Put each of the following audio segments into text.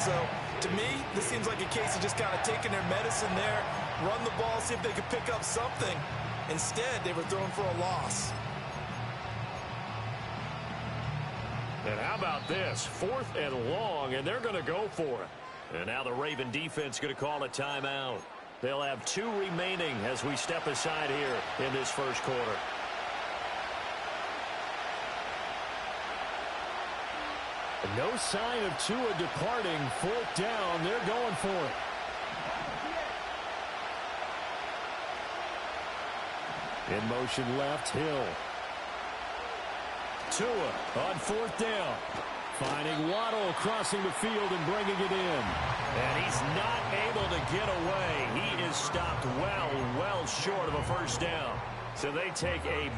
So, to me, this seems like a case of just kind of taking their medicine there, run the ball, see if they could pick up something. Instead, they were thrown for a loss. And how about this? 4th and long, and they're going to go for it. And now the Raven defense going to call a timeout. They'll have 2 remaining as we step aside here in this first quarter. No sign of Tua departing. 4th down. They're going for it. In motion left, Hill. Tua on 4th down. Finding Waddle crossing the field and bringing it in. And he's not able to get away. He is stopped well short of a first down. So they take a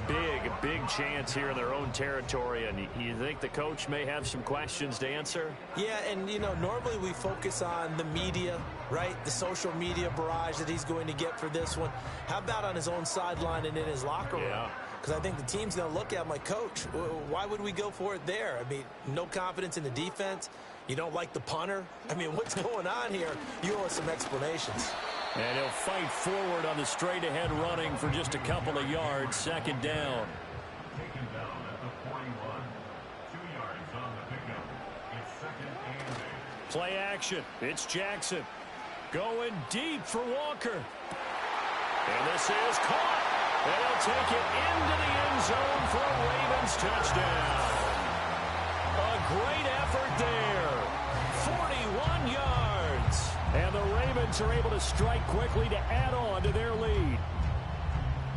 big chance here in their own territory. And you think the coach may have some questions to answer? Yeah, and, normally we focus on the media, right? The social media barrage that he's going to get for this one. How about on his own sideline and in his locker room? Yeah. Because I think the team's going to look at him like, Coach, why would we go for it there? I mean, no confidence in the defense. You don't like the punter? I mean, what's going on here? You owe us some explanations. And he'll fight forward on the straight-ahead running for just a couple of yards. 2nd down. Taken down at the 41. 2 yards on the pickup. It's 2nd and 8. Play action. It's Jackson. Going deep for Walker. And this is caught. And he'll take it into the end zone for a Ravens touchdown. A great effort there. 41 yards. And the Ravens are able to strike quickly to add on to their lead.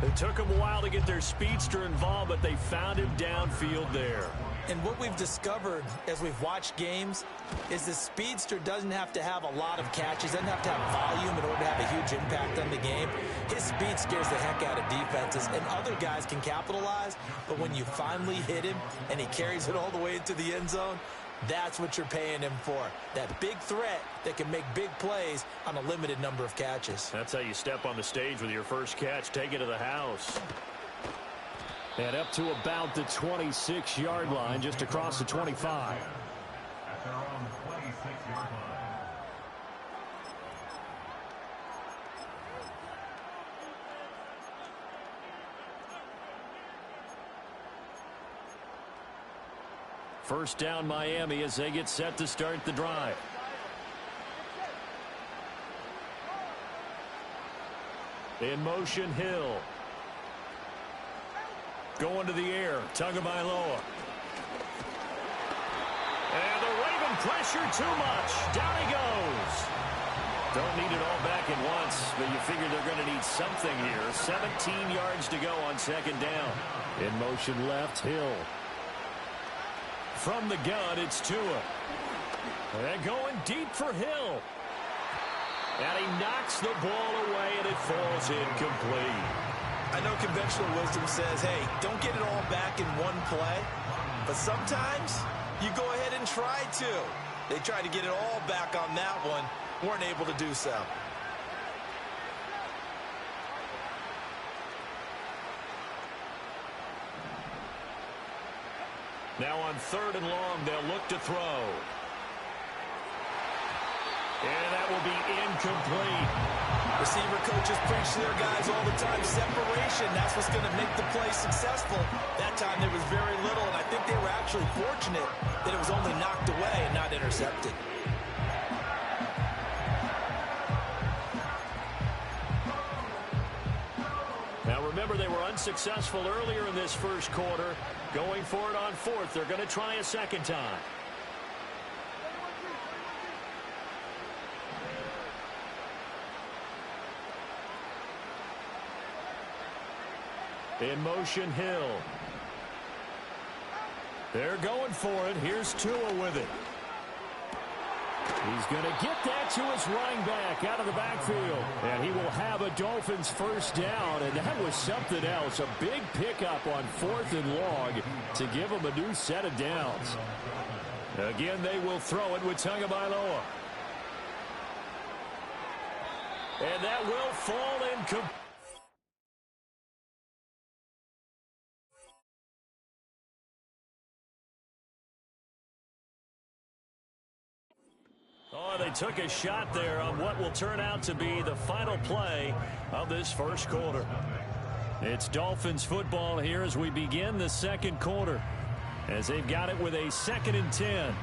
It took them a while to get their speedster involved, but they found him downfield there. And what we've discovered as we've watched games is the speedster doesn't have to have a lot of catches, doesn't have to have volume in order to have a huge impact on the game. His speed scares the heck out of defenses, and other guys can capitalize, but when you finally hit him and he carries it all the way into the end zone, that's what you're paying him for. That big threat that can make big plays on a limited number of catches. That's how you step on the stage with your first catch. Take it to the house. And up to about the 26-yard line, just across the 25. At their own 26-yard line. First down Miami as they get set to start the drive. In motion, Hill. Going to the air, Tagovailoa. And the Raven pressure too much. Down he goes. Don't need it all back at once, but you figure they're going to need something here. 17 yards to go on 2nd down. In motion left, Hill. From the gun, it's Tua. And going deep for Hill. And he knocks the ball away, and it falls incomplete. I know conventional wisdom says, hey, don't get it all back in one play. But sometimes you go ahead and try to. They tried to get it all back on that one. Weren't able to do so. Now on 3rd and long, they'll look to throw. And that will be incomplete. Receiver coaches preach to their guys all the time. Separation, that's what's going to make the play successful. That time there was very little, and I think they were actually fortunate that it was only knocked away and not intercepted. Now remember, they were unsuccessful earlier in this first quarter. Going for it on 4th. They're going to try a second time. In motion, Hill. They're going for it. Here's Tua with it. He's going to get that to his running back out of the backfield. And he will have a Dolphins first down. And that was something else. A big pickup on 4th and long to give him a new set of downs. Again, they will throw it with Tagovailoa. And that will fall incomplete. Oh, they took a shot there on what will turn out to be the final play of this first quarter. It's Dolphins football here as we begin the second quarter, as they've got it with a 2nd and 10.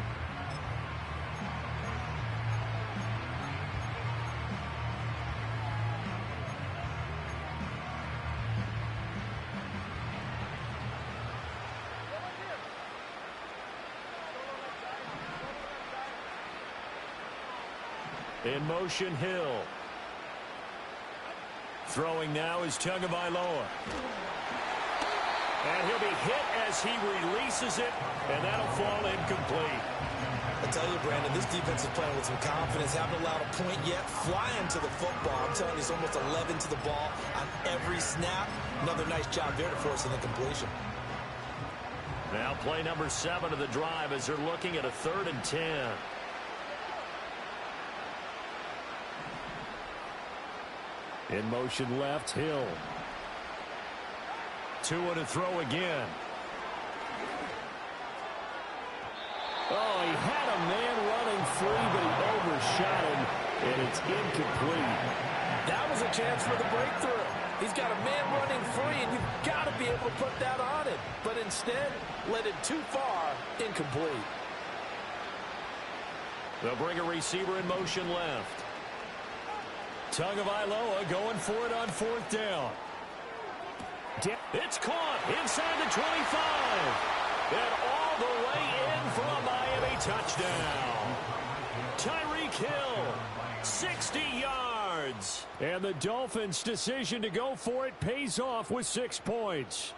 In motion, Hill. Throwing now is Tagovailoa. And he'll be hit as he releases it, and that'll fall incomplete. I tell you, Brandon, this defense is playing with some confidence. Haven't allowed a point yet. Flying to the football. I'm telling you, it's almost 11 to the ball on every snap. Another nice job there to force an incompletion. Now play number 7 of the drive as they're looking at a 3rd and 10. In motion left, Hill. Tua to throw again. Oh, he had a man running free, but he overshot him, and it's incomplete. That was a chance for the breakthrough. He's got a man running free, and you've got to be able to put that on him. But instead, led it too far, incomplete. They'll bring a receiver in motion left. Tagovailoa going for it on 4th down. It's caught inside the 25. And all the way in for a Miami touchdown. Tyreek Hill, 60 yards. And the Dolphins' decision to go for it pays off with 6 points.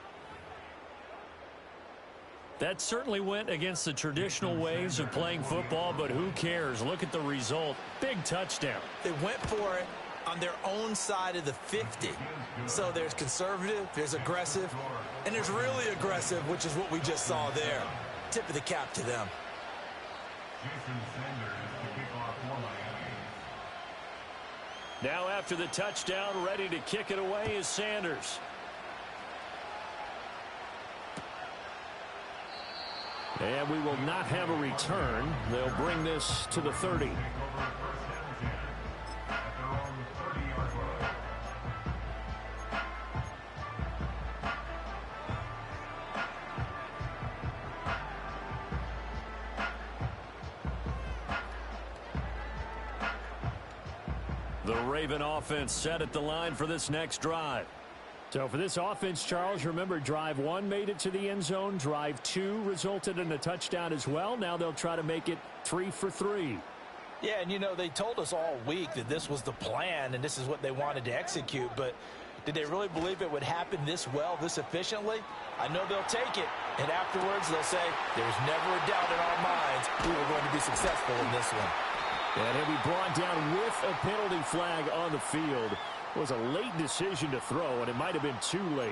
That certainly went against the traditional ways of playing football, but who cares? Look at the result. Big touchdown. They went for it on their own side of the 50. So there's conservative, there's aggressive, and there's really aggressive, which is what we just saw there. Tip of the cap to them. Jason Sanders to kick off for Miami. Now after the touchdown, ready to kick it away is Sanders. And we will not have a return. They'll bring this to the 30. The Raven offense set at the line for this next drive. So for this offense, Charles, remember drive 1 made it to the end zone. Drive 2 resulted in a touchdown as well. Now they'll try to make it 3 for 3. Yeah, and you know, they told us all week that this was the plan and this is what they wanted to execute, but did they really believe it would happen this well, this efficiently? I know they'll take it, and afterwards they'll say, there's never a doubt in our minds we were going to be successful in this one. And he'll be brought down with a penalty flag on the field. It was a late decision to throw, and it might have been too late.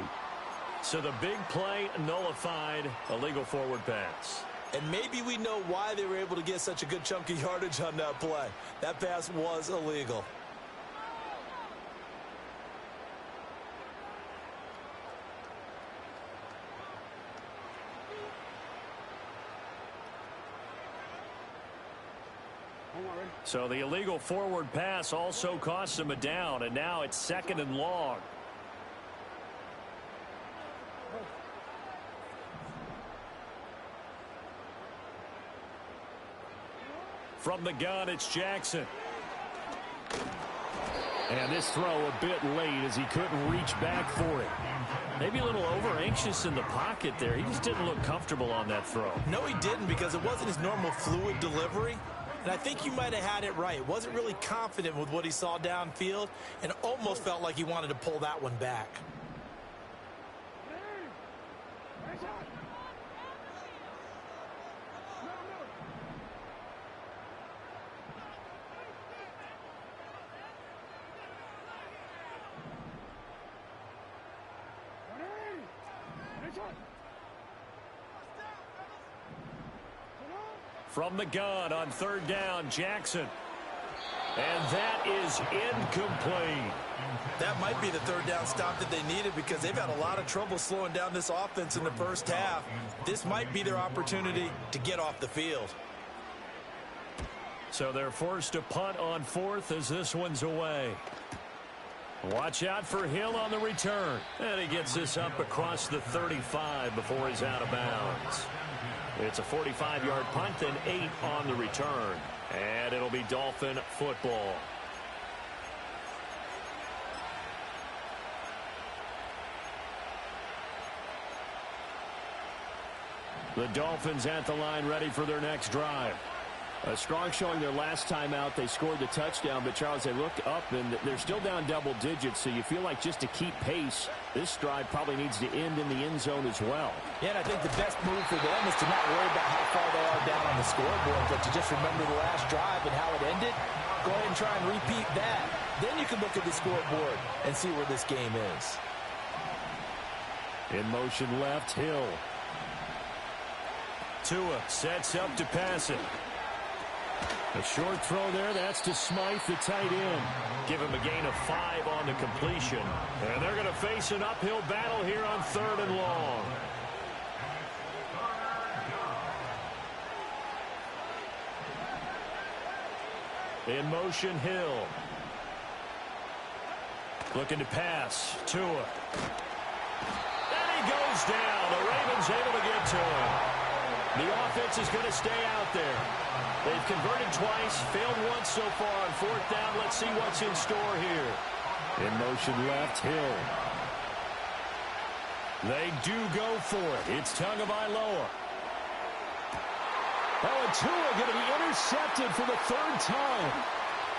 So the big play nullified, a legal forward pass. And maybe we know why they were able to get such a good chunk of yardage on that play. That pass was illegal. So the illegal forward pass also cost them a down, and now it's 2nd and long. From the gun, it's Jackson. And this throw a bit late as he couldn't reach back for it. Maybe a little over-anxious in the pocket there. He just didn't look comfortable on that throw. No, he didn't, because it wasn't his normal fluid delivery. And I think you might have had it right. Wasn't really confident with what he saw downfield and almost felt like he wanted to pull that one back. From the gun on 3rd down, Jackson. And that is incomplete. That might be the 3rd down stop that they needed, because they've had a lot of trouble slowing down this offense in the first half. This might be their opportunity to get off the field. So they're forced to punt on fourth as this one's away. Watch out for Hill on the return. And he gets this up across the 35 before he's out of bounds. It's a 45-yard punt and 8 on the return. And it'll be Dolphin football. The Dolphins at the line ready for their next drive. A strong showing their last time out. They scored the touchdown, but Charles, they look up and they're still down double digits, so you feel like just to keep pace, this drive probably needs to end in the end zone as well. Yeah, and I think the best move for them is to not worry about how far they are down on the scoreboard, but to just remember the last drive and how it ended. Go ahead and try and repeat that. Then you can look at the scoreboard and see where this game is. In motion left, Hill. Tua sets up to pass it. A short throw there. That's to Smythe, the tight end. Give him a gain of 5 on the completion. And they're going to face an uphill battle here on 3rd and long. In motion, Hill. Looking to pass. Tua. And he goes down. The Ravens able to get to him. The offense is going to stay out there. They've converted twice, failed once so far on 4th down. Let's see what's in store here. In motion left, Hill. They do go for it. It's Tagovailoa. Oh, and Tua going to be intercepted for the 3rd time.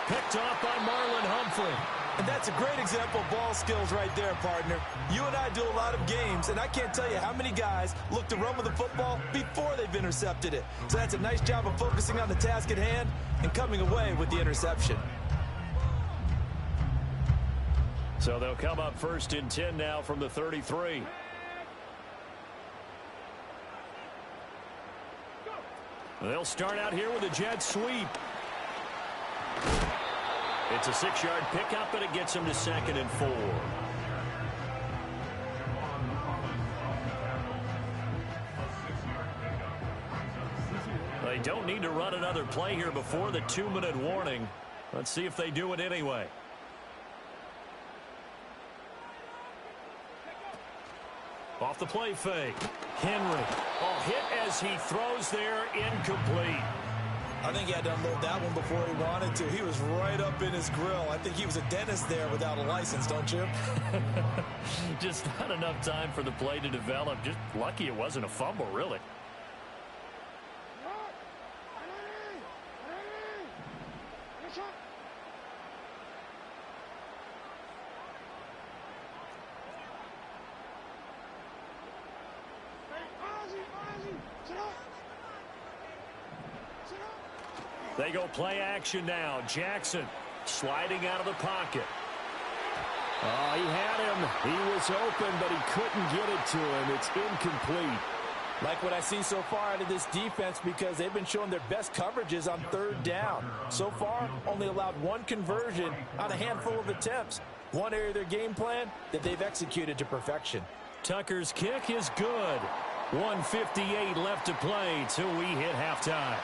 Picked off by Marlon Humphrey. And that's a great example of ball skills right there, partner. You and I do a lot of games, and I can't tell you how many guys look to run with the football before they've intercepted it. So that's a nice job of focusing on the task at hand and coming away with the interception. So they'll come up 1st and 10 now from the 33. They'll start out here with a jet sweep. It's a 6-yard pickup, but it gets them to 2nd and 4. They don't need to run another play here before the 2-minute warning. Let's see if they do it anyway. Off the play fake. Henry. Oh, hit as he throws there, incomplete. I think he had to unload that one before he wanted to. He was right up in his grill. I think he was a dentist there without a license, don't you? Just not enough time for the play to develop. Just lucky it wasn't a fumble, really. They go play action now. Jackson sliding out of the pocket. Oh, he had him. He was open, but he couldn't get it to him. It's incomplete. Like what I see so far out of this defense, because they've been showing their best coverages on 3rd down. So far, only allowed 1 conversion on a handful of attempts. One area of their game plan that they've executed to perfection. Tucker's kick is good. 1:58 left to play till we hit halftime.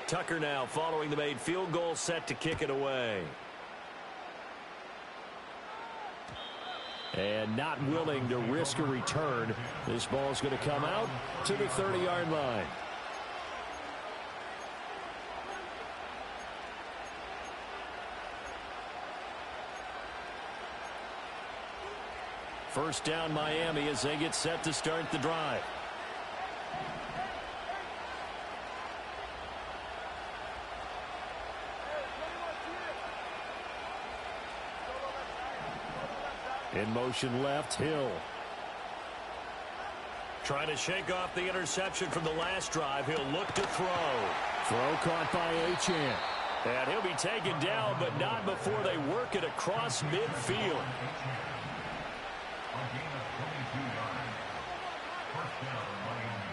Tucker now following the made field goal, set to kick it away. And not willing to risk a return. This ball's going to come out to the 30-yard line. First down Miami as they get set to start the drive. In motion left, Hill. Trying to shake off the interception from the last drive. He'll look to throw. Throw caught by Achane. And he'll be taken down, but not before they work it across midfield.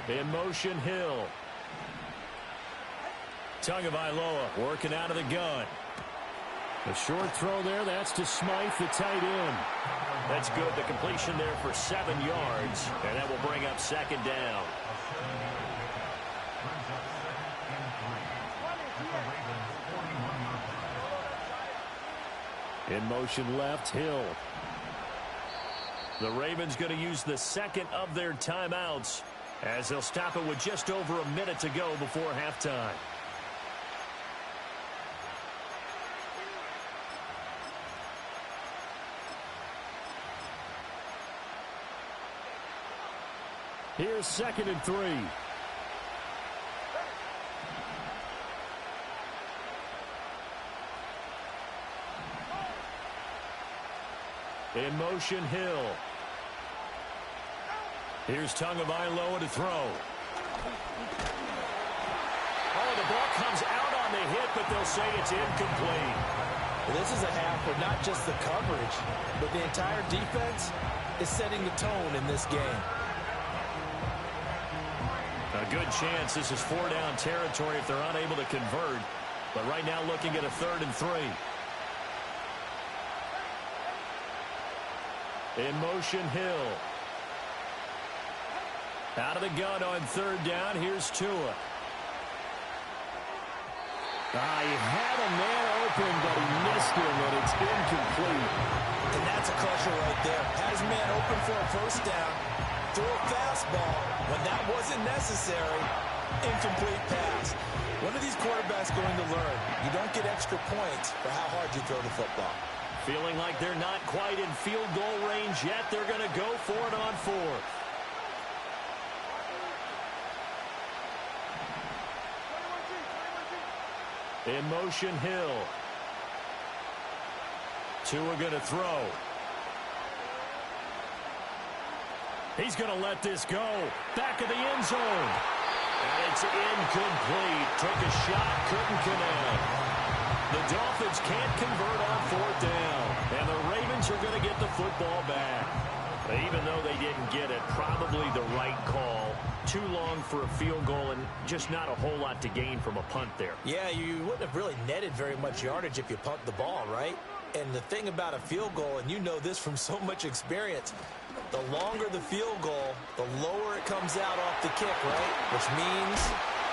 In motion, Hill. Tagovailoa working out of the gun. A short throw there. That's to Smythe, the tight end. That's good. The completion there for 7 yards. And that will bring up second down. In motion left, Hill. The Ravens going to use the second of their timeouts as they'll stop it with just over a minute to go before halftime. Here's 2nd and 3. In motion, Hill. Here's Tagovailoa to throw. Oh, the ball comes out on the hit, but they'll say it's incomplete. This is a half where not just the coverage, but the entire defense is setting the tone in this game. A good chance this is 4-down territory if they're unable to convert. But right now looking at a 3rd and 3. In motion, Hill. Out of the gun on 3rd down. Here's Tua. He had a man open, but he missed him, and it's incomplete. And that's a crusher right there. Had his man open for a 1st down. Threw a fastball when that wasn't necessary. Incomplete pass. When are these quarterbacks going to learn? You don't get extra points for how hard you throw the football. Feeling like they're not quite in field goal range yet. They're going to go for it on 4th. In motion, Hill. Tua going to throw. He's going to let this go. Back of the end zone. And it's incomplete. Took a shot, couldn't connect. The Dolphins can't convert on 4th down. And the Ravens are going to get the football back. Even though they didn't get it, probably the right call. Too long for a field goal and just not a whole lot to gain from a punt there. Yeah, you wouldn't have really netted very much yardage if you punt the ball, right? And the thing about a field goal, and you know this from so much experience, the longer the field goal, the lower it comes out off the kick, right? Which means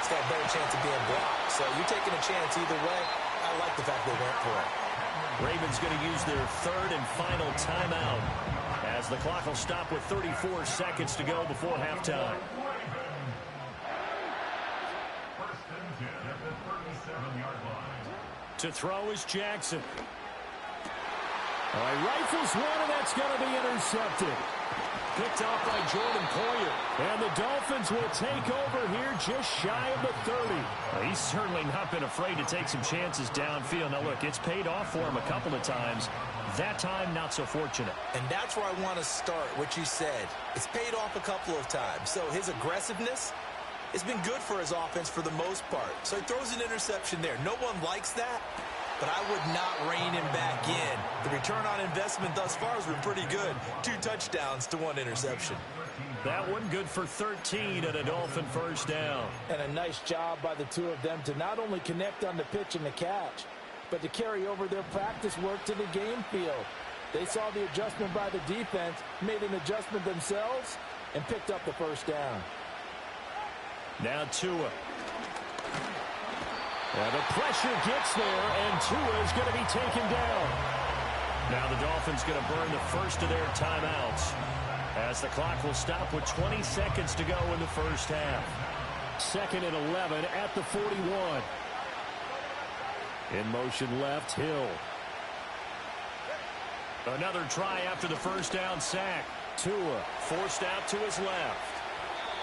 it's got a better chance of being blocked. So you're taking a chance either way. I like the fact they went for it. Ravens going to use their 3rd and final timeout as the clock will stop with 34 seconds to go before halftime. To throw is Jackson. All right, rifles one, and that's going to be intercepted. Picked off by Jordan Poyer. And the Dolphins will take over here just shy of the 30. Well, he's certainly not been afraid to take some chances downfield. Now, look, it's paid off for him a couple of times. That time, not so fortunate. And that's where I want to start, what you said. It's paid off a couple of times. So his aggressiveness has been good for his offense for the most part. So he throws an interception there. No one likes that, but I would not rein him back in. The return on investment thus far has been pretty good. 2 touchdowns to 1 interception. That one good for 13 and a Dolphin 1st down. And a nice job by the two of them to not only connect on the pitch and the catch, but to carry over their practice work to the game field. They saw the adjustment by the defense, made an adjustment themselves, and picked up the 1st down. Now Tua. Well, the pressure gets there, and Tua is going to be taken down. Now the Dolphins going to burn the first of their timeouts as the clock will stop with 20 seconds to go in the 1st half. 2nd and 11 at the 41. In motion left, Hill. Another try after the 1st down sack. Tua forced out to his left.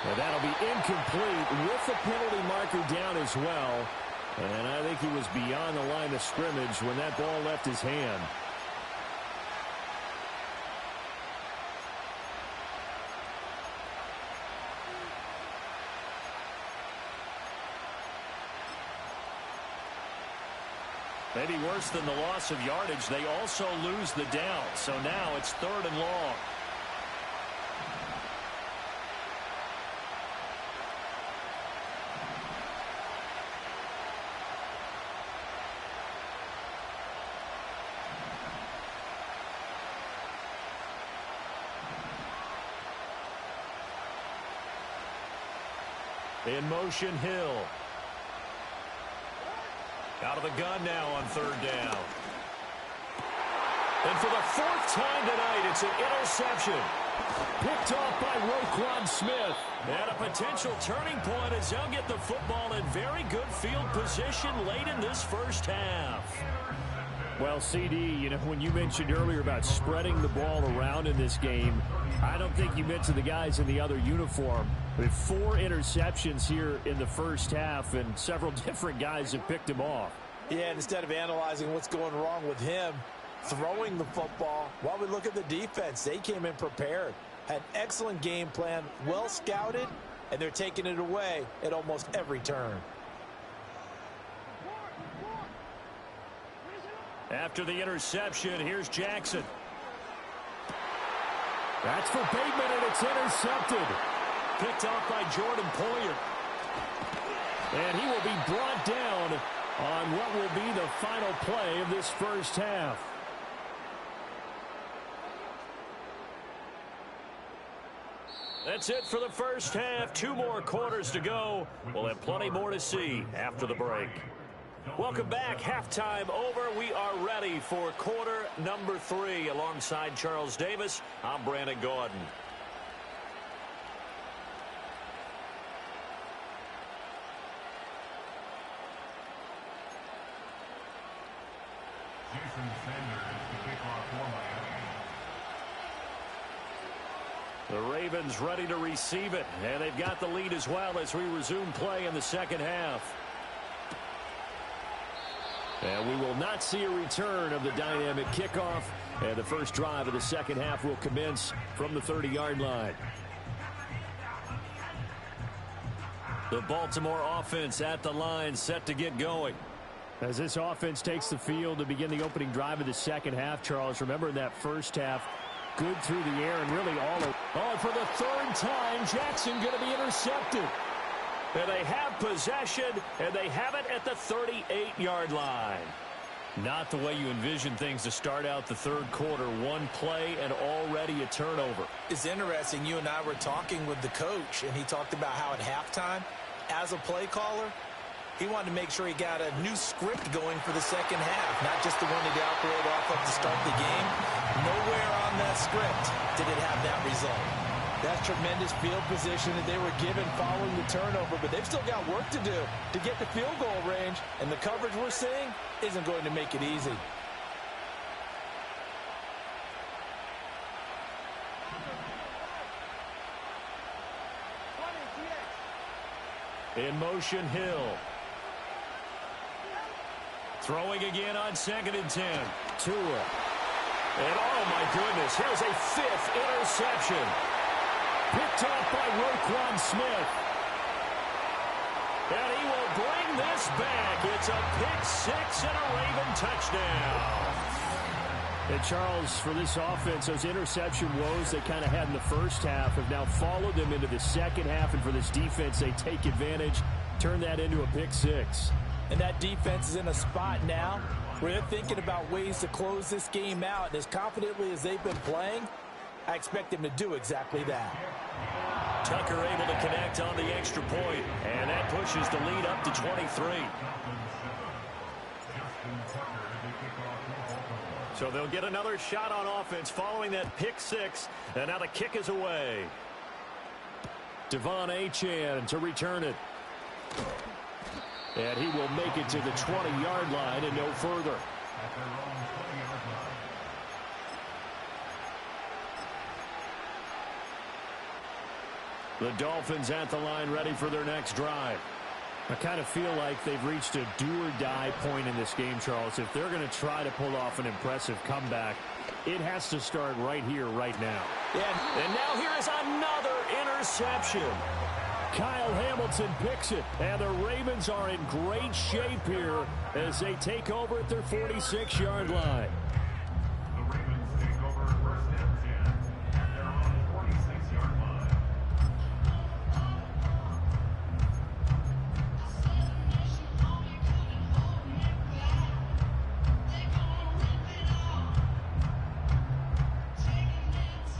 And that'll be incomplete with the penalty marker down as well. And I think he was beyond the line of scrimmage when that ball left his hand. Maybe worse than the loss of yardage, they also lose the down. So now it's 3rd and long. In motion, Hill. Out of the gun now on third down. And for the fourth time tonight, it's an interception. Picked off by Roquan Smith. And a potential turning point as they'll get the football in very good field position late in this first half. Well, CD, you know, when you mentioned earlier about spreading the ball around in this game, I don't think you mentioned the guys in the other uniform. With 4 interceptions here in the first half, and several different guys have picked him off. Yeah, and instead of analyzing what's going wrong with him throwing the football, while we look at the defense, they came in prepared. Had an excellent game plan, well scouted, and they're taking it away at almost every turn. After the interception, here's Jackson. That's for Bateman, and it's intercepted. Picked off by Jordan Poyer. And he will be brought down on what will be the final play of this first half. That's it for the first half. 2 more quarters to go. We'll have plenty more to see after the break. Welcome back. Halftime over. We are ready for quarter number 3. Alongside Charles Davis, I'm Brandon Gaudin. Jason Sanders, the kickoff for Miami. The Ravens ready to receive it, and they've got the lead as well as we resume play in the second half. And we will not see a return of the dynamic kickoff, and the first drive of the second half will commence from the 30-yard line. The Baltimore offense at the line, set to get going. As this offense takes the field to begin the opening drive of the second half, Charles, remember in that first half, good through the air and really all over. Oh, for the third time, Jackson going to be intercepted. And they have possession, and they have it at the 38-yard line. Not the way you envision things to start out the third quarter. One play and already a turnover. It's interesting. You and I were talking with the coach, and he talked about how at halftime, as a play caller, he wanted to make sure he got a new script going for the second half, not just the one that he operated off of to start the game. Nowhere on that script did it have that result. That's tremendous field position that they were given following the turnover, but they've still got work to do to get to field goal range, and the coverage we're seeing isn't going to make it easy. In motion, Hill. Throwing again on 2nd and 10. Tua. And oh my goodness, here's a 5th interception. Picked off by Roquan Smith. And he will bring this back. It's a pick 6 and a Raven touchdown. And Charles, for this offense, those interception woes they kind of had in the first half have now followed them into the second half. And for this defense, they take advantage, turn that into a pick 6. And that defense is in a spot now where they're thinking about ways to close this game out. And as confidently as they've been playing, I expect them to do exactly that. Tucker able to connect on the extra point, and that pushes the lead up to 23. So they'll get another shot on offense following that pick 6, and now the kick is away. Devon Achane to return it. And he will make it to the 20-yard line and no further. The Dolphins at the line ready for their next drive. I kind of feel like they've reached a do-or-die point in this game, Charles. If they're going to try to pull off an impressive comeback, it has to start right here, right now. Yeah, and now here is another interception. Kyle Hamilton picks it, and the Ravens are in great shape here as they take over at their 46-yard line. The Ravens take over 1st and 10 at their own 46-yard line.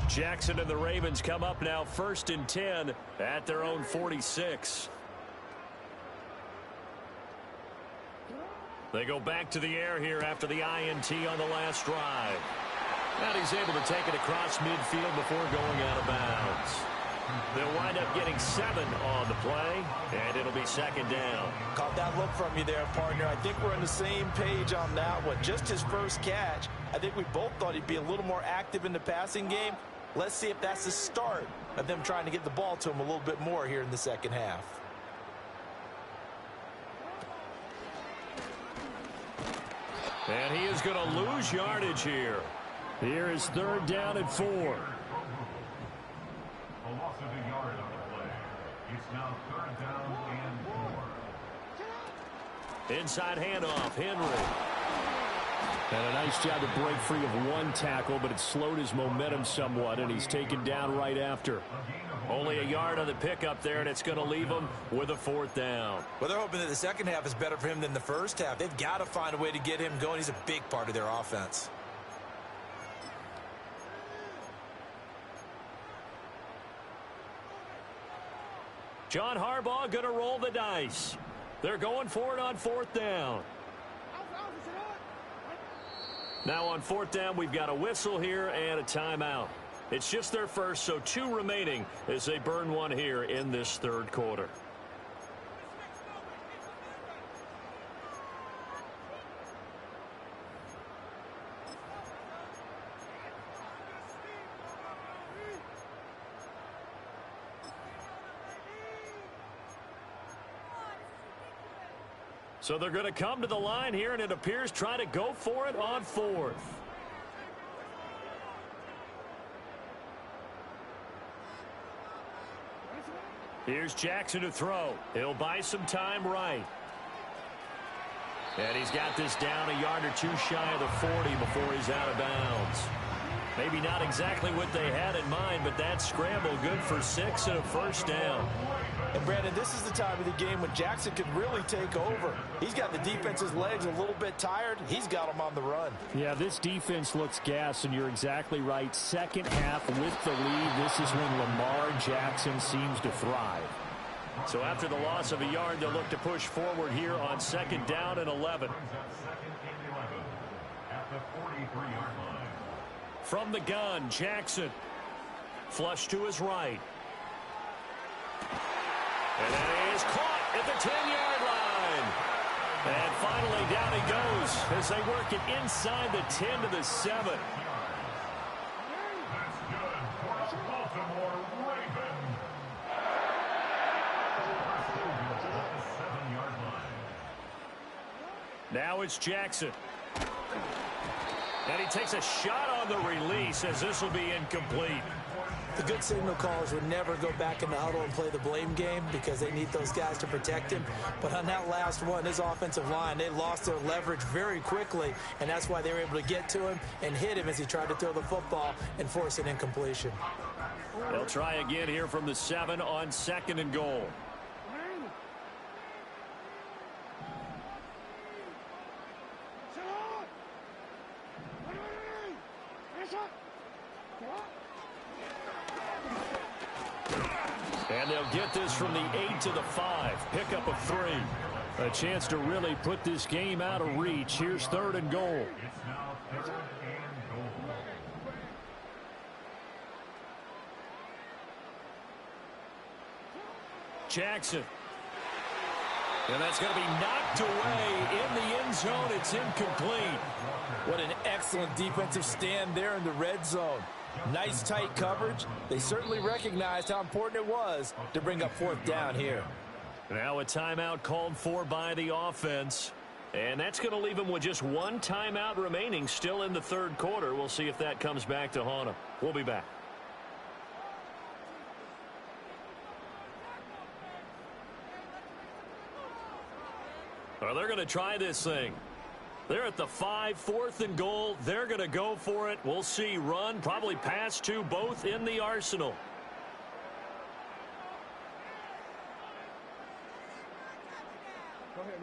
Jackson and the Ravens come up now 1st and 10 at their own 46. They go back to the air here after the INT on the last drive. And he's able to take it across midfield before going out of bounds. They'll wind up getting 7 on the play, and it'll be second down. Caught that look from you there, partner. I think we're on the same page on that one. Just his first catch, I think we both thought he'd be a little more active in the passing game. Let's see if that's the start of them trying to get the ball to him a little bit more here in the second half. And he is going to lose yardage here. Here is third down and 4. A loss of a yard on the play. It's now third down and 4. Inside handoff, Henry. And a nice job to break free of one tackle, but it slowed his momentum somewhat, and he's taken down right after. Only a yard on the pickup there, and it's going to leave him with a fourth down. Well, they're hoping that the second half is better for him than the first half. They've got to find a way to get him going. He's a big part of their offense. John Harbaugh going to roll the dice. They're going for it on fourth down. Now on fourth down, we've got a whistle here and a timeout. It's just their first, so 2 remaining as they burn one here in this third quarter. So they're going to come to the line here, and it appears try to go for it on fourth. Here's Jackson to throw. He'll buy some time right. And he's got this down a yard or 2 shy of the 40 before he's out of bounds. Maybe not exactly what they had in mind, but that scramble good for 6 and a first down. And, Brandon, this is the time of the game when Jackson could really take over. He's got the defense's legs a little bit tired. He's got them on the run. Yeah, this defense looks gassed, and you're exactly right. Second half with the lead, this is when Lamar Jackson seems to thrive. So after the loss of a yard, they'll look to push forward here on second down and 11. At the 43-yard line. From the gun, Jackson. Flush to his right. And that is caught at the 10-yard line. And finally down he goes as they work it inside the 10 to the 7. That's good for the Baltimore Ravens. At the 7-yard line. Now it's Jackson. And he takes a shot on the release as this will be incomplete. The good signal callers would never go back in the huddle and play the blame game because they need those guys to protect him. But on that last one, his offensive line, they lost their leverage very quickly, and that's why they were able to get to him and hit him as he tried to throw the football and force an incompletion. They'll try again here from the 7 on second and goal. And they'll get this from the 8 to the 5. Pickup of 3. A chance to really put this game out of reach. Here's third and goal. It's now third and goal. Jackson. And that's going to be knocked away in the end zone. It's incomplete. What an excellent defensive stand there in the red zone. Nice tight coverage. They certainly recognized how important it was to bring up fourth down here. Now a timeout called for by the offense. And that's going to leave them with just 1 timeout remaining still in the third quarter. We'll see if that comes back to haunt them. We'll be back. Well, they're going to try this thing. They're at the 5, 4th and goal. They're going to go for it. We'll see. Run, probably pass to both in the arsenal. Go ahead.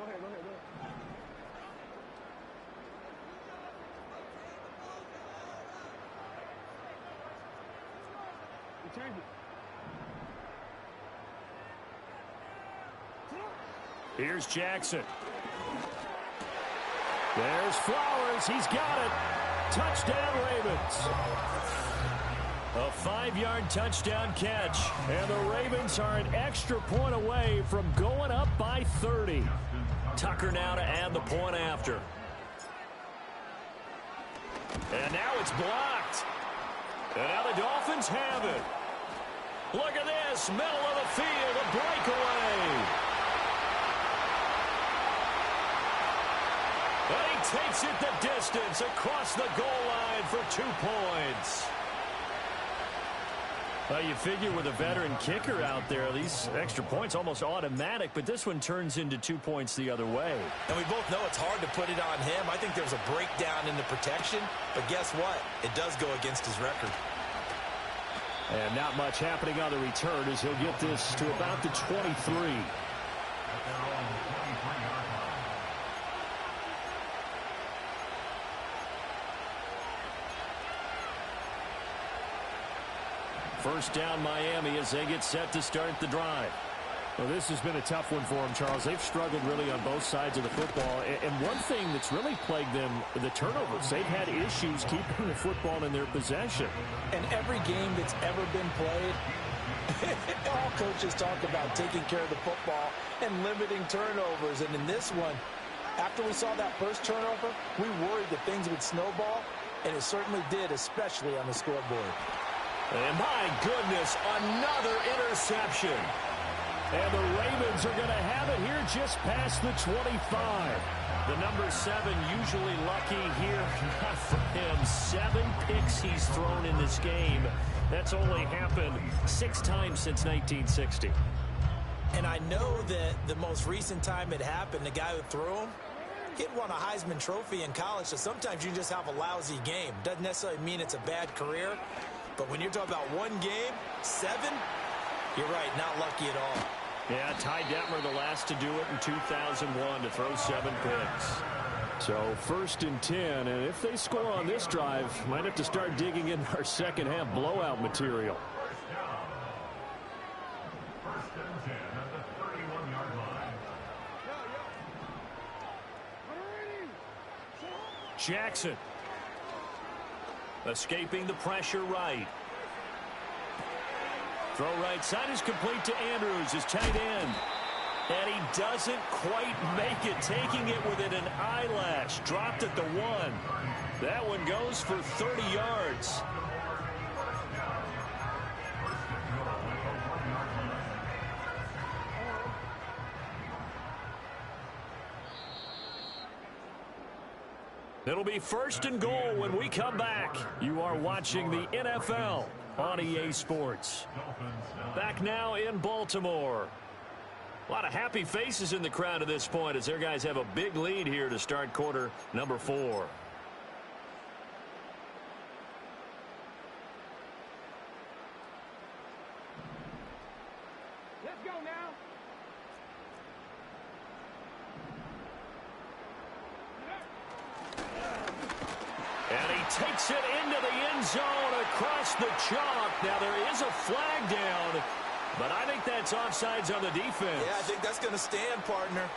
Change it. Here's Jackson. There's Flowers. He's got it. Touchdown, Ravens. A 5-yard touchdown catch. And the Ravens are an extra point away from going up by 30. Tucker now to add the point after. And now it's blocked. And now the Dolphins have it. Look at this. Middle of the field. A breakaway. And he takes it the distance across the goal line for 2 points. Well, you figure with a veteran kicker out there, these extra points almost automatic, but this one turns into 2 points the other way. And we both know it's hard to put it on him. I think there's a breakdown in the protection, but guess what? It does go against his record. And not much happening on the return as he'll get this to about the 23. First down Miami as they get set to start the drive. Well, this has been a tough one for them, Charles. They've struggled really on both sides of the football. And one thing that's really plagued them, the turnovers. They've had issues keeping the football in their possession. And every game that's ever been played, all coaches talk about taking care of the football and limiting turnovers. And in this one, after we saw that first turnover, we worried that things would snowball, and it certainly did, especially on the scoreboard. And my goodness, another interception. And the Ravens are going to have it here just past the 25. The number 7 usually lucky here. Not for him. 7 picks he's thrown in this game. That's only happened 6 times since 1960. And I know that the most recent time it happened, the guy who threw him, he'd won a Heisman Trophy in college, so sometimes you just have a lousy game. Doesn't necessarily mean it's a bad career. But when you're talking about one game, 7, you're right, not lucky at all. Yeah, Ty Detmer the last to do it in 2001 to throw 7 picks. So 1st and 10, and if they score on this drive, might have to start digging in our second half blowout material. First and 10 at the 31-yard line. Jackson. Escaping the pressure right. Throw right side is complete to Andrews, his tight end. And he doesn't quite make it, taking it within an eyelash. Dropped at the 1. That one goes for 30 yards. It'll be 1st and goal when we come back. You are watching the NFL on EA Sports. Back now in Baltimore. A lot of happy faces in the crowd at this point as their guys have a big lead here to start quarter number 4. Let's go now. And he takes it into the end zone across the chalk. Now there is a flag down, but I think that's offsides on the defense. Yeah, I think that's going to stand, partner.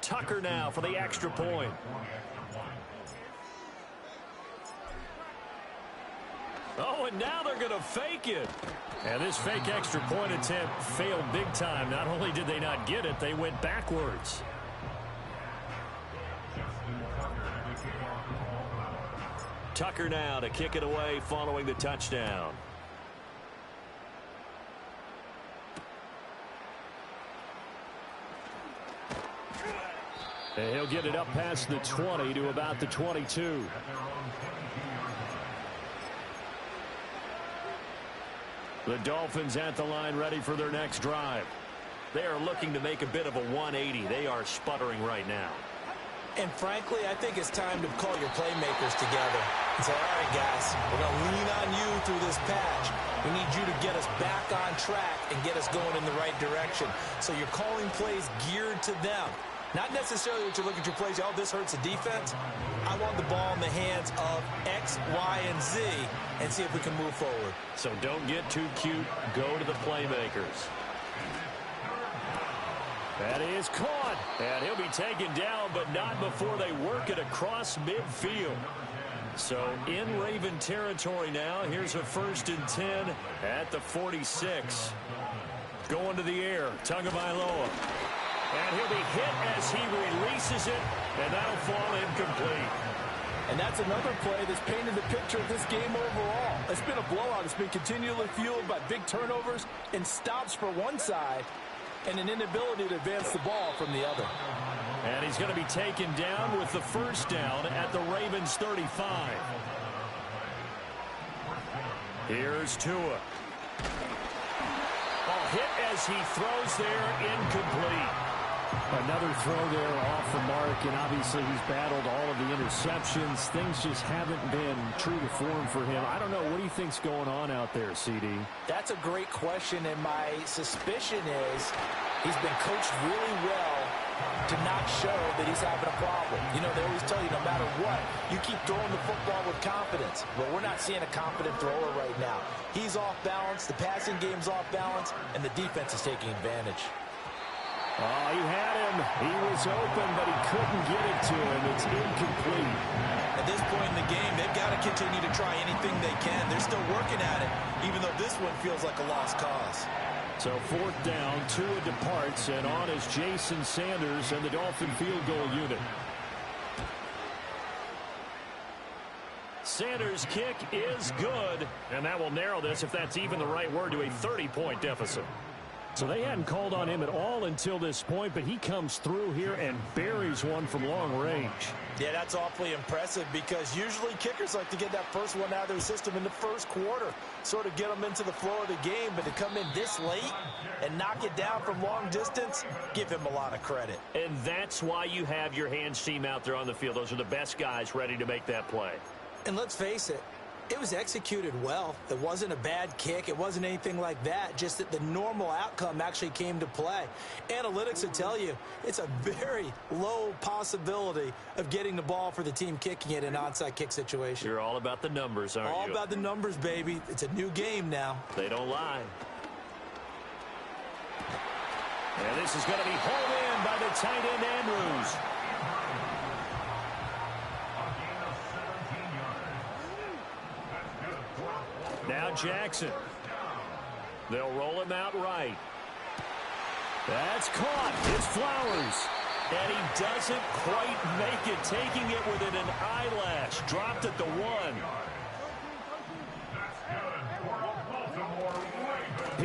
Tucker now for the extra point. Oh, and now they're going to fake it. And this fake extra point attempt failed big time. Not only did they not get it, they went backwards. Tucker now to kick it away following the touchdown. And he'll get it up past the 20 to about the 22. The Dolphins at the line ready for their next drive. They are looking to make a bit of a 180. They are sputtering right now. And frankly, I think it's time to call your playmakers together and say, all right, guys, we're going to lean on you through this patch. We need you to get us back on track and get us going in the right direction. So you're calling plays geared to them. Not necessarily that you look at your plays, oh, this hurts the defense. I want the ball in the hands of X, Y, and Z and see if we can move forward. So don't get too cute. Go to the playmakers. That is caught. And he'll be taken down, but not before they work it across midfield. So in Raven territory now. Here's a 1st and 10 at the 46. Going to the air. Tagovailoa. And he'll be hit as he releases it, and that'll fall incomplete. And that's another play that's painted the picture of this game overall. It's been a blowout. It's been continually fueled by big turnovers and stops for one side and an inability to advance the ball from the other. And he's going to be taken down with the 1st down at the Ravens 35. Here's Tua. Hit as he throws there, incomplete. Another throw there off the mark, and obviously he's battled all of the interceptions. Things just haven't been true to form for him. I don't know. What do you think's going on out there, CD? That's a great question, and my suspicion is he's been coached really well to not show that he's having a problem. You know, they always tell you no matter what, you keep throwing the football with confidence. Well, we're not seeing a confident thrower right now. He's off balance, the passing game's off balance, and the defense is taking advantage. Oh, he had him. He was open, but he couldn't get it to him. It's incomplete. At this point in the game, they've got to continue to try anything they can. They're still working at it, even though this one feels like a lost cause. So 4th down, Tua departs, and on is Jason Sanders and the Dolphin field goal unit. Sanders' kick is good, and that will narrow this, if that's even the right word, to a 30-point deficit. So they hadn't called on him at all until this point, but he comes through here and buries one from long range. Yeah, that's awfully impressive because usually kickers like to get that first one out of their system in the first quarter, sort of get them into the flow of the game, but to come in this late and knock it down from long distance, give him a lot of credit. And that's why you have your hands team out there on the field. Those are the best guys ready to make that play. And let's face it, it was executed well. It wasn't a bad kick. It wasn't anything like that. Just that the normal outcome actually came to play. Analytics will tell you it's a very low possibility of getting the ball for the team kicking it in an onside kick situation. You're all about the numbers, aren't you? All about the numbers, baby. It's a new game now. They don't lie. And this is going to be hauled in by the tight end, Andrews. Now Jackson. They'll roll him out right. That's caught. It's Flowers. And he doesn't quite make it, taking it within an eyelash. Dropped at the 1.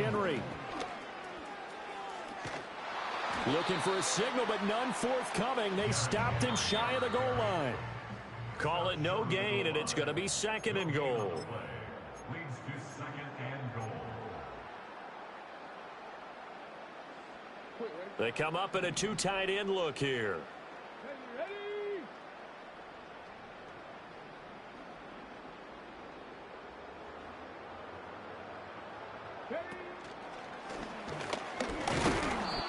Henry. Looking for a signal, but none forthcoming. They stopped him shy of the goal line. Call it no gain, and it's going to be 2nd and goal. Leads to 2nd and goal. They come up in a 2 tight end look here.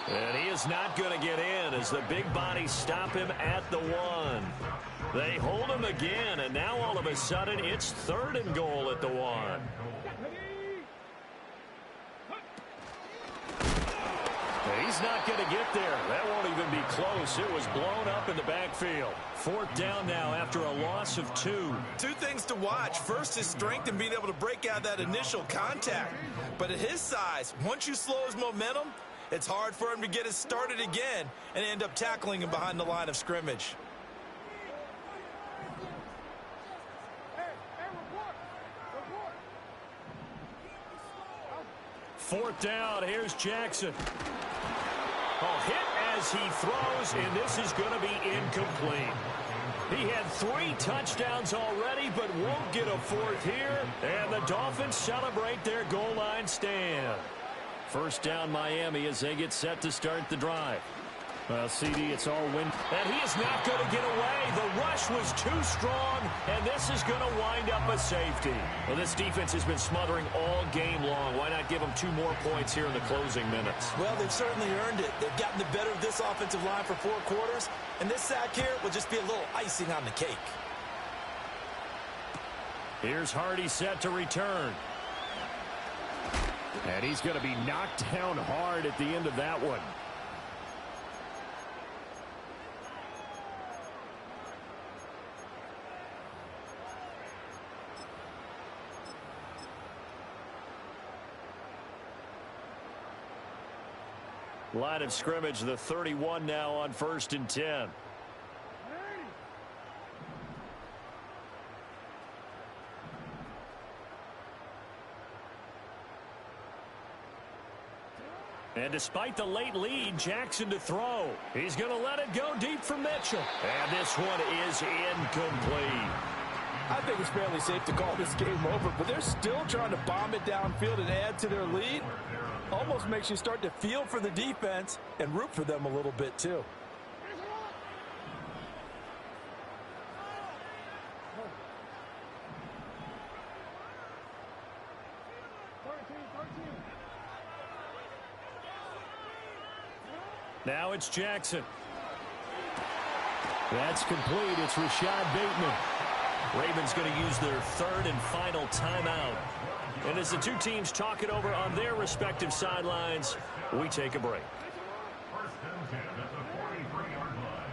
And he is not going to get in as the big bodies stop him at the 1. They hold him again, and now all of a sudden it's 3rd and goal at the 1. He's not going to get there. That won't even be close. It was blown up in the backfield. 4th down now after a loss of 2. Two things to watch. First, his strength and being able to break out that initial contact. But at his size, once you slow his momentum, it's hard for him to get it started again and end up tackling him behind the line of scrimmage. Fourth down, here's Jackson. Oh, hit as he throws, and this is going to be incomplete. He had 3 touchdowns already, but won't get a 4th here. And the Dolphins celebrate their goal line stand. First down, Miami, as they get set to start the drive. Well, CD, it's all wind. And he is not going to get away. The rush was too strong, and this is going to wind up a safety. Well, this defense has been smothering all game long. Why not give them 2 more points here in the closing minutes? Well, they've certainly earned it. They've gotten the better of this offensive line for 4 quarters, and this sack here will just be a little icing on the cake. Here's Hardy set to return. And he's going to be knocked down hard at the end of that one. Line of scrimmage, the 31 now on 1st and 10. And despite the late lead, Jackson to throw. He's going to let it go deep for Mitchell. And this one is incomplete. I think it's fairly safe to call this game over, but they're still trying to bomb it downfield and add to their lead. Almost makes you start to feel for the defense and root for them a little bit, too. Now it's Jackson. That's complete. It's Rashad Bateman. Ravens going to use their 3rd and final timeout. And as the 2 teams talk it over on their respective sidelines, we take a break. 1st and 10 at the 43-yard line.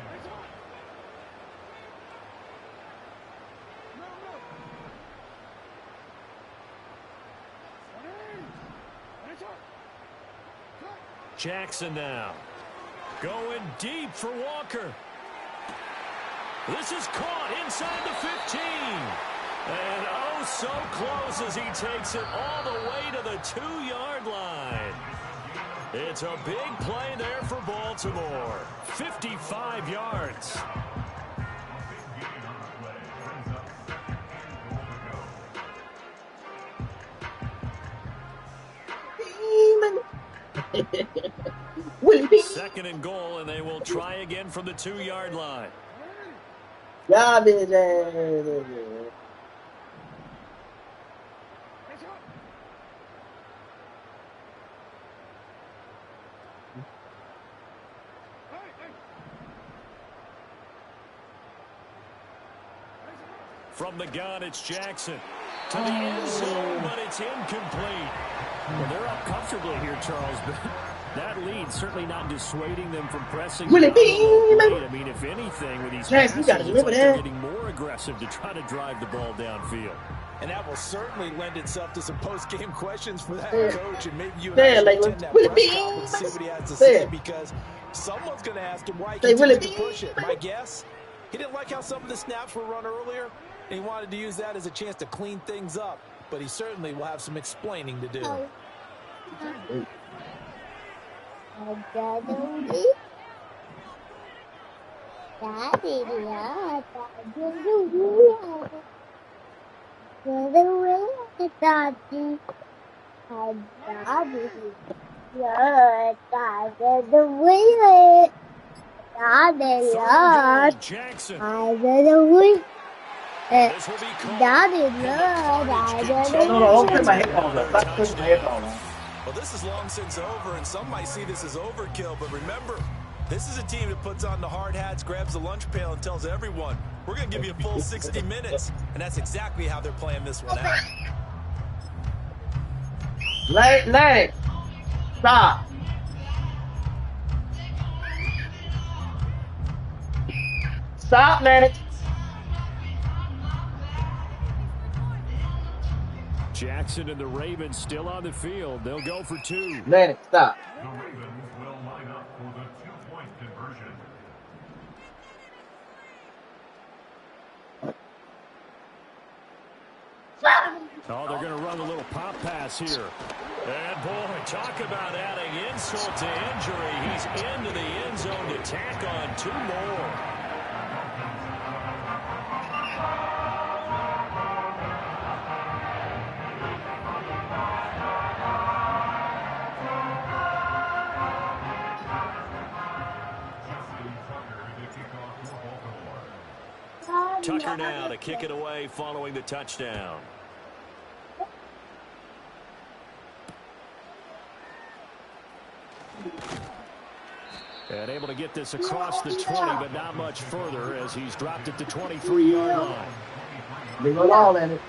Jackson now. Going deep for Walker. This is caught inside the 15. And oh, so close as he takes it all the way to the 2-yard line. It's a big play there for Baltimore. 55 yards. Willie B. 2nd and goal, and they will try again from the 2-yard line. Garbage. From the gun, it's Jackson. To the end zone, but it's incomplete. Well, they're up comfortably here, Charles, but that lead certainly not dissuading them from pressing. Willie B. I mean, if anything, with these Jackson, you gotta passes, deliver they're that. getting more aggressive to try to drive the ball downfield. And that will certainly lend itself to some post-game questions for that Yeah. coach. And maybe you and Yeah, I should like, attend that will it press be? conference and see what he has to Yeah. say, because someone's going to ask him why he Say, will continues it to be? push it. My guess, he didn't like how some of the snaps were run earlier, and he wanted to use that as a chance to clean things up. But he certainly will have some explaining to do. Jackson. This will be called. No, put my headphones up. Stop putting my headphones on. Well, this is long since over, and some might see this as overkill, but remember, this is a team that puts on the hard hats, grabs the lunch pail, and tells everyone, we're going to give you a full 60 minutes, and that's exactly how they're playing this one out. Let it. Stop. Stop, man. Jackson and the Ravens still on the field. They'll go for 2. Let it. Stop. The Ravens will line up for the 2-point conversion. Oh, they're going to run a little pop pass here. And boy, talk about adding insult to injury. He's into the end zone to tack on 2 more. Tucker now to kick it away following the touchdown. And able to get this across the 20, but not much further as he's dropped it to 23-yard line. Leave it all in it.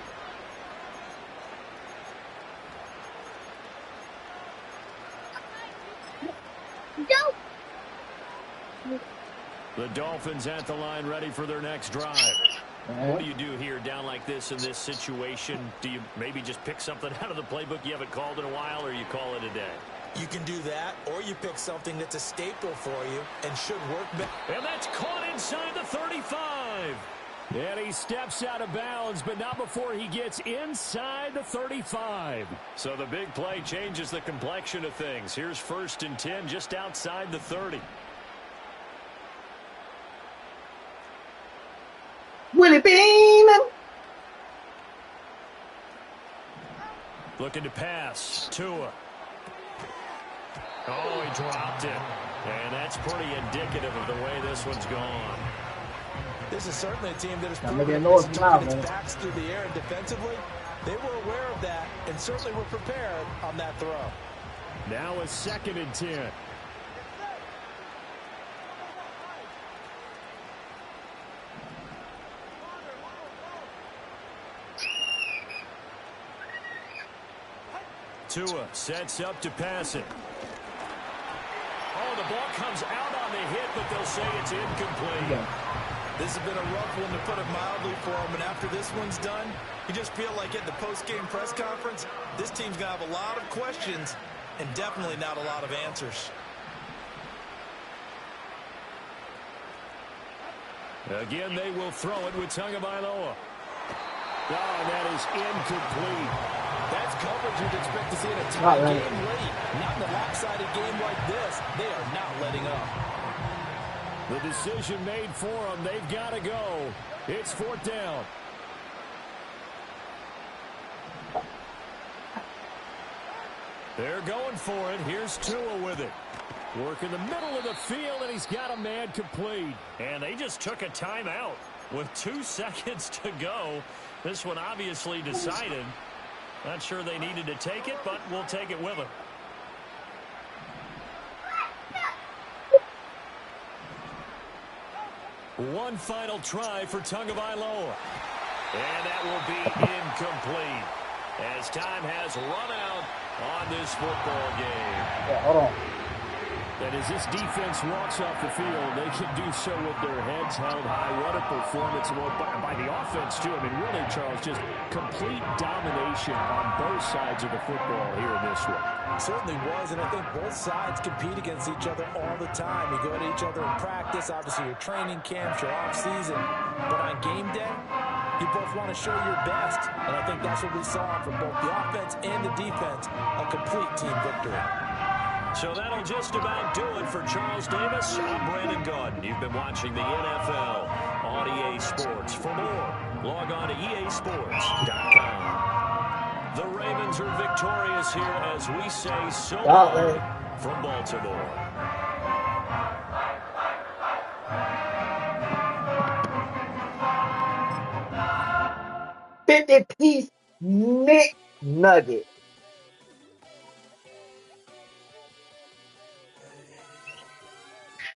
The Dolphins at the line ready for their next drive. What do you do here down like this in this situation? Do you maybe just pick something out of the playbook you haven't called in a while, or you call it a day? You can do that, or you pick something that's a staple for you and should work better. And that's caught inside the 35. And he steps out of bounds, but not before he gets inside the 35. So the big play changes the complexion of things. Here's 1st and 10 just outside the 30. Willie Beeman. Looking to pass. Tua. Oh, he dropped it. And that's pretty indicative of the way this one's gone. This is certainly a team that has Now, proven maybe its backs through the air and defensively. They were aware of that and certainly were prepared on that throw. Now a 2nd and 10. Tua sets up to pass it. Oh, the ball comes out on the hit, but they'll say it's incomplete. Yeah. This has been a rough one, to put it mildly, for him. And after this one's done, you just feel like at the post-game press conference, this team's going to have a lot of questions and definitely not a lot of answers. Again, they will throw it with Tagovailoa. Oh, and that is incomplete. That's coverage you'd expect to see in a tie Not right. game late. Not in a lopsided game like this. They are not letting up. The decision made for them. They've got to go. It's 4th down. They're going for it. Here's Tua with it. Work in the middle of the field, and he's got a man complete. And they just took a timeout with 2 seconds to go. This one obviously decided. Not sure they needed to take it, but we'll take it with them. One final try for Tagovailoa. And that will be incomplete as time has run out on this football game. Yeah, hold on. And as this defense walks off the field, they can do so with their heads held high. What a performance by the offense, too. I mean, really, Charles, just complete domination on both sides of the football here in this one. Certainly was, and I think both sides compete against each other all the time. You go at each other in practice, obviously your training camps, your off-season. But on game day, you both want to show your best. And I think that's what we saw from both the offense and the defense, a complete team victory. So that'll just about do it for Charles Davis. I'm Brandon Gaudin. You've been watching the NFL on EA Sports. For more, log on to easports.com. The Ravens are victorious here as we say so long from Baltimore. 50-piece McNugget.